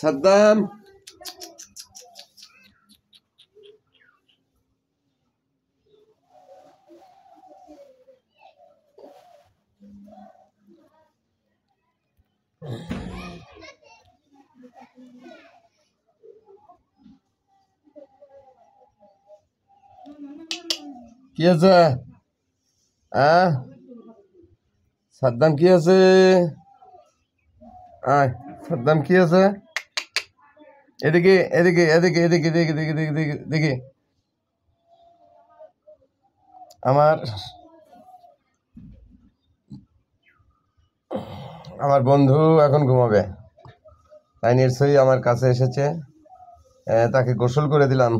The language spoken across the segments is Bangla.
সাদ্দাম কি আছে? সাদ্দাম কি আছে? সাদ্দাম কি আছে? এদিকে এদিকে এদিকে এদিকে এদিকে এদিকে এদিকে এদিকে আমার বন্ধু এখন ঘুমাবে, তাই নিশ্চয়ই আমার কাছে এসেছে। তাকে গোসল করে দিলাম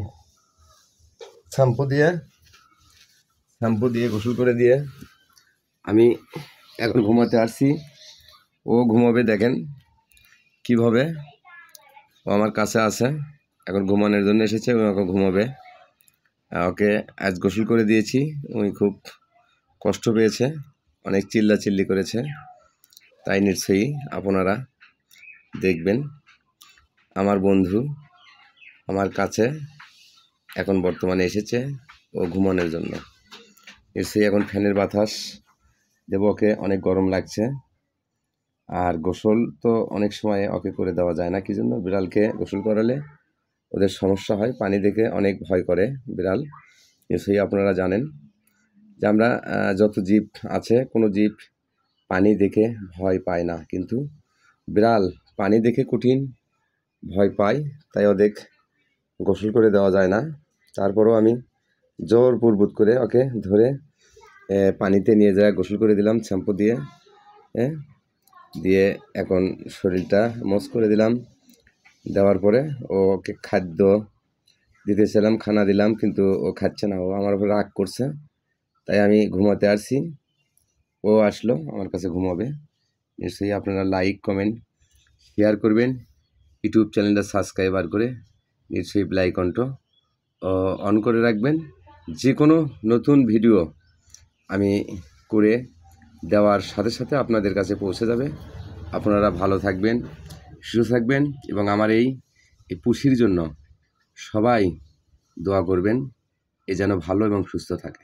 শ্যাম্পু দিয়ে গোসল করে দিয়ে আমি এখন ঘুমাতে আসছি। ও ঘুমাবে, দেখেন কিভাবে ও আমার কাছে আছে, এখন ঘুমানোর জন্য এসেছে। ও এখন ঘুমাবে। ওকে আজ গোসল করে দিয়েছি। উনি খুব কষ্ট পেয়েছে, অনেক চিল্লাচিল্লি করেছে, তাই নিশ্চয়ই আপনারা দেখবেন। আমার বন্ধু আমার কাছে এখন বর্তমানে এসেছে ও ঘুমানোর জন্য। নিশ্চয়ই এখন ফ্যানের বাতাস দেবো ওকে, অনেক গরম লাগছে। আর গোসল তো অনেক সময় ওকে করে দেওয়া যায় না, কি জন্য? বিড়ালকে গোসল করালে ওদের সমস্যা হয়, পানি দেখে অনেক ভয় করে বিড়াল। নিশ্চয়ই আপনারা জানেন যে আমরা যত জীব আছে, কোনো জীব পানি দেখে ভয় পায় না, কিন্তু বিড়াল পানি দেখে কঠিন ভয় পায়, তাই ওদের গোসল করে দেওয়া যায় না। তারপরও আমি জোরপূর্বক করে ওকে ধরে পানিতে নিয়ে যায় গোসল করে দিলাম শ্যাম্পু দিয়ে। দিয়ে এখন শরীরটা মস করে দিলাম। দেওয়ার পরে ওকে খাদ্য দিতেছিলাম, খানা দিলাম, কিন্তু ও খাচ্ছে না। ও আমার উপর রাগ করছে, তাই আমি ঘুমাতে আসছি। ও আসলো আমার কাছে ঘুমাবে। নিশ্চয়ই আপনারা লাইক কমেন্ট শেয়ার করবেন, ইউটিউব চ্যানেলটা সাবস্ক্রাইবার করে নিশ্চয়ই বেল আইকনটা অন করে রাখবেন। যে কোনো নতুন ভিডিও আমি করে দেওয়ার সাথে সাথে আপনাদের কাছে পৌঁছে যাবে। আপনারা ভালো থাকবেন, সুস্থ থাকবেন, এবং আমার এই পুষির জন্য সবাই দোয়া করবেন, এ যেন ভালো এবং সুস্থ থাকে।